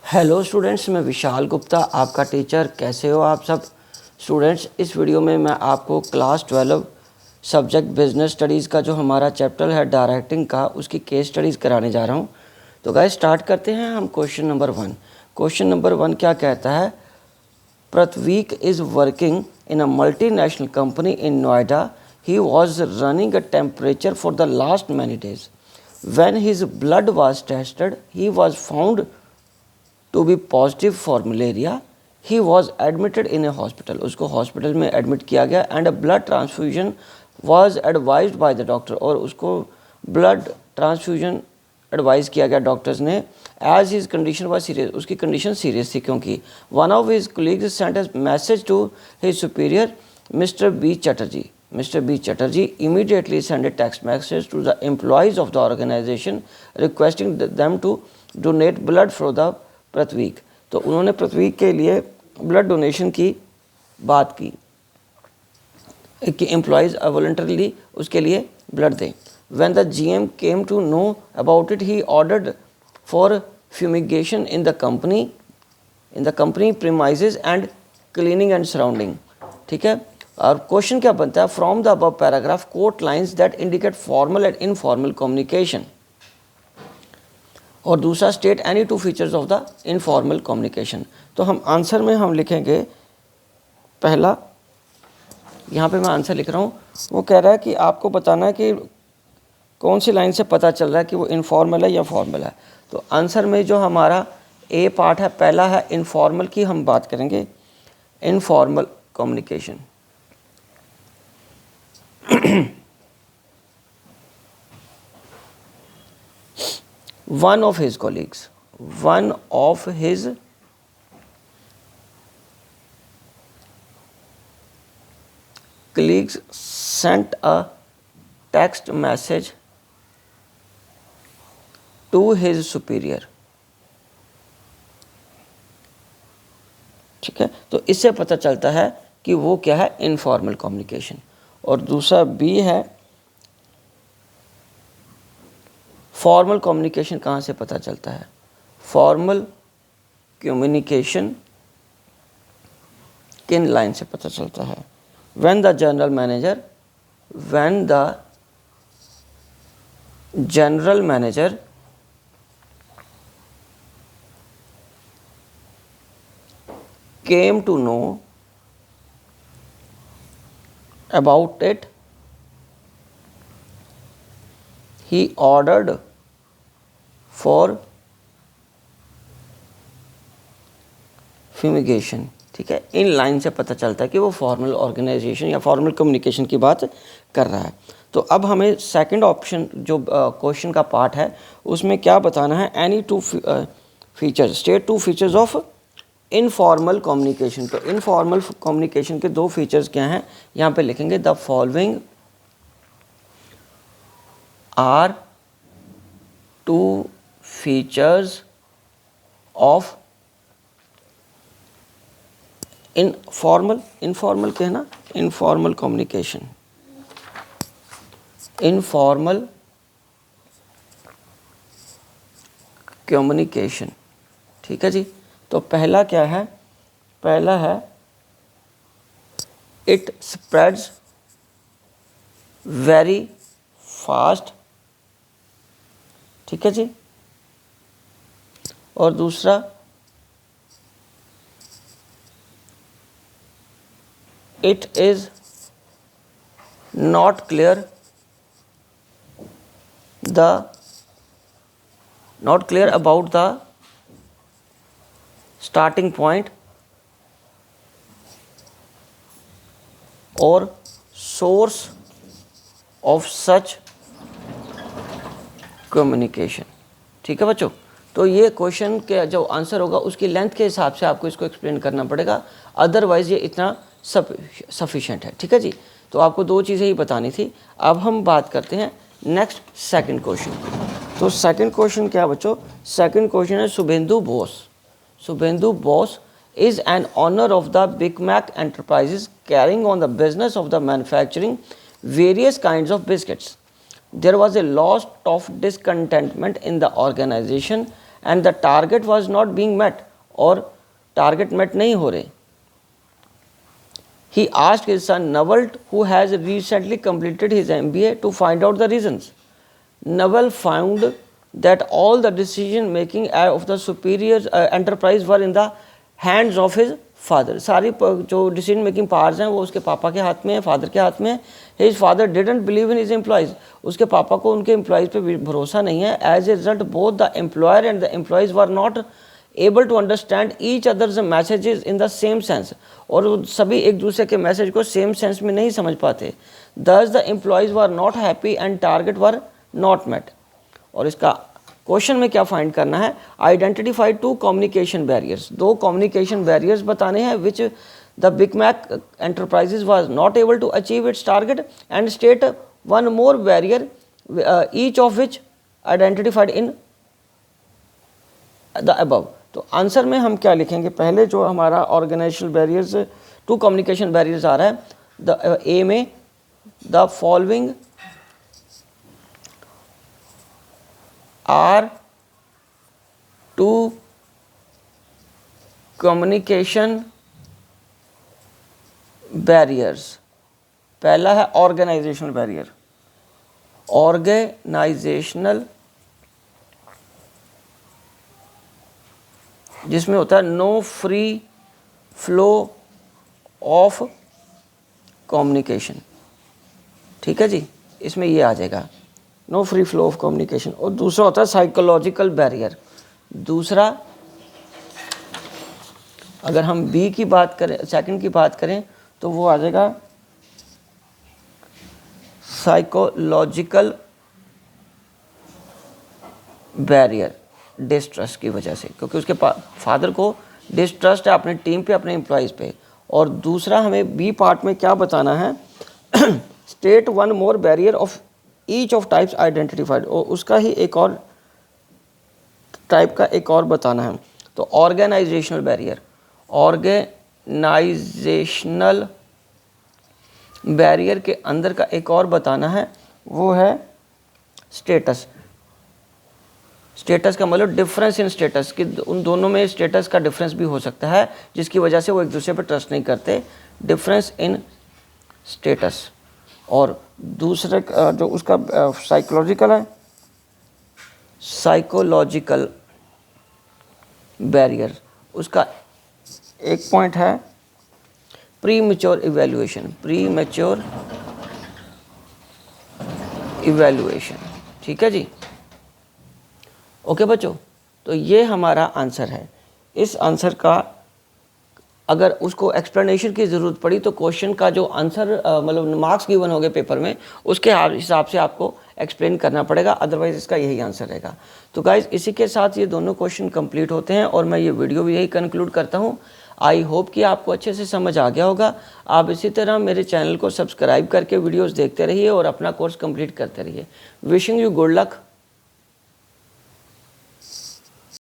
Hello students, मैं विशाल गुप्ता आपका teacher. कैसे हो आप सब स्टूडेंट्स? इस वीडियो में मैं आपको क्लास 12 सब्जेक्ट बिजनेस स्टडीज़ का जो हमारा चैप्टर है डायरेक्टिंग का, उसकी केस स्टडीज़ कराने जा रहा हूँ। तो गाइस स्टार्ट करते हैं हम। Question number 1। क्वेश्चन नंबर 1 क्या कहता है? Pratvik is working in a multinational company in Noida. He was running a temperature for the last many days. When his blood was tested, he was found to be positive for malaria. He was admitted in a hospital. उसको hospital में admit किया गया and a blood transfusion was advised by the doctor. और उसको blood transfusion advice किया गया doctors ने as his condition was serious. उसकी कंडीशन सीरियस थी क्योंकि one of his colleagues sent a message to his superior mister B Chatterjee. Mr. B. Chatterjee immediately sent a text message to the employees of the organization requesting them to donate blood for the प्रथवीक. तो उन्होंने प्रथवीक के लिए blood donation की बात की कि employees voluntarily उसके लिए ब्लड दें. When the GM came to know about it, he ordered for fumigation in the company premises and cleaning and surrounding. ठीक है. और क्वेश्चन क्या बनता है? From the above paragraph quote lines that indicate formal and informal communication. और दूसरा state any two features of the informal communication. तो हम आंसर में हम लिखेंगे पहला, यहाँ पे मैं आंसर लिख रहा हूँ. वो कह रहा है कि आपको बताना है कि कौन सी लाइन से पता चल रहा है कि वो इनफॉर्मल है या फॉर्मल है. तो आंसर में जो हमारा ए पार्ट है, पहला है इनफॉर्मल की हम बात करेंगे. Informal communication. One of his colleagues sent a text message to his superior. ठीक है. तो इससे पता चलता है कि वो क्या है, इनफॉर्मल कम्युनिकेशन. और दूसरा बी है फॉर्मल कम्युनिकेशन. कहाँ से पता चलता है? फॉर्मल कम्युनिकेशन किन लाइन से पता चलता है? when the general manager came to know about it, he ordered for fumigation. ठीक है. इन लाइन से पता चलता है कि वो फॉर्मल ऑर्गेनाइजेशन या फॉर्मल कम्युनिकेशन की बात कर रहा है. तो अब हमें सेकंड ऑप्शन जो क्वेश्चन का पार्ट है उसमें क्या बताना है? Any two features, state two features of informal communication. तो इनफॉर्मल कम्युनिकेशन के दो फीचर्स क्या हैं? यहाँ पे लिखेंगे the following are two features of informal क्या है ना, इनफॉर्मल कम्युनिकेशन. Informal communication. ठीक है जी. तो पहला क्या है? पहला है इट स्प्रेड्स वेरी फास्ट. ठीक है जी. और दूसरा it is not clear about the starting point or source of such communication. ठीक है बच्चों. तो ये क्वेश्चन के जो आंसर होगा उसकी लेंथ के हिसाब से आपको इसको एक्सप्लेन करना पड़ेगा, अदरवाइज ये इतना सफिशिएंट है. ठीक है जी. तो आपको दो चीज़ें ही बतानी थी. अब हम बात करते हैं नेक्स्ट सेकंड क्वेश्चन. तो सेकंड क्वेश्चन क्या बच्चों? सेकंड क्वेश्चन है Shubhendu Bose. Shubhendu Bose is an owner of the Big Mac Enterprises carrying on the business of the manufacturing various kinds of biscuits. There was a lot of discontentment in the organization and the target was not being met, और target met नहीं हो रहे. He asked his son Naval, who has recently completed his MBA, to find out the reasons. Naval found that all the decision making of the superior enterprise were in the hands of his father. सारी जो decision making powers हैं वो उसके पापा के हाथ में है, फादर के हाथ में है. His father didn't believe in his employees. उसके पापा को उनके एम्प्लॉयज़ पे भरोसा नहीं है. As a result, both the employer and the employees were not able to understand each other's messages in the same sense. और सभी एक दूसरे के मैसेज को सेम सेंस में नहीं समझ पाते. Thus the employees were not happy and target were not met. और इसका क्वेश्चन में क्या फाइंड करना है, identify 2 communication barriers. 2 communication barriers बताने हैं which the big Mac enterprises was not able to achieve its target, and state 1 more barrier each of which identified in the above. तो answer में हम क्या लिखेंगे, पहले जो हमारा ऑर्गेनाइजेशनल बैरियर्स 2 कम्युनिकेशन बैरियर्स आ रहा है, द ए में the following are 2 communication barriers. पहला है ऑर्गेनाइजेशनल बैरियर. ऑर्गेनाइजेशनल जिसमें होता है no free flow of communication. ठीक है जी, इसमें ये आ जाएगा no free flow of communication. और दूसरा होता है साइकोलॉजिकल बैरियर. दूसरा अगर हम बी की बात करें, सेकंड की बात करें, तो वो आ जाएगा साइकोलॉजिकल बैरियर डिस्ट्रस्ट की वजह से, क्योंकि उसके फादर को डिस्ट्रस्ट है अपने टीम पे, अपने एम्प्लॉयज़ पे. और दूसरा हमें बी पार्ट में क्या बताना है, state 1 more barrier of each of types identified, और उसका ही एक और टाइप का एक और बताना है. तो ऑर्गेनाइजेशनल बैरियर, ऑर्गेनाइजेशनल बैरियर के अंदर का एक और बताना है, वो है स्टेटस. स्टेटस का मतलब डिफरेंस इन स्टेटस, कि उन दोनों में स्टेटस का डिफरेंस भी हो सकता है जिसकी वजह से वो एक दूसरे पर ट्रस्ट नहीं करते. Difference in status. और दूसरे जो उसका साइकोलॉजिकल है, साइकोलॉजिकल बैरियर, उसका एक पॉइंट है pre mature evaluation. Pre mature evaluation. ठीक है जी, ओके बच्चों. तो ये हमारा आंसर है. इस आंसर का अगर उसको एक्सप्लेनेशन की ज़रूरत पड़ी तो क्वेश्चन का जो आंसर मतलब मार्क्स गिवन हो गए पेपर में, उसके हिसाब से आपको एक्सप्लेन करना पड़ेगा, अदरवाइज़ इसका यही आंसर रहेगा. तो गाइज़ इसी के साथ ये दोनों क्वेश्चन कंप्लीट होते हैं और मैं ये वीडियो भी यही कंक्लूड करता हूँ. आई होप कि आपको अच्छे से समझ आ गया होगा. आप इसी तरह मेरे चैनल को सब्सक्राइब करके वीडियोज़ देखते रहिए और अपना कोर्स कंप्लीट करते रहिए. Wishing you good luck.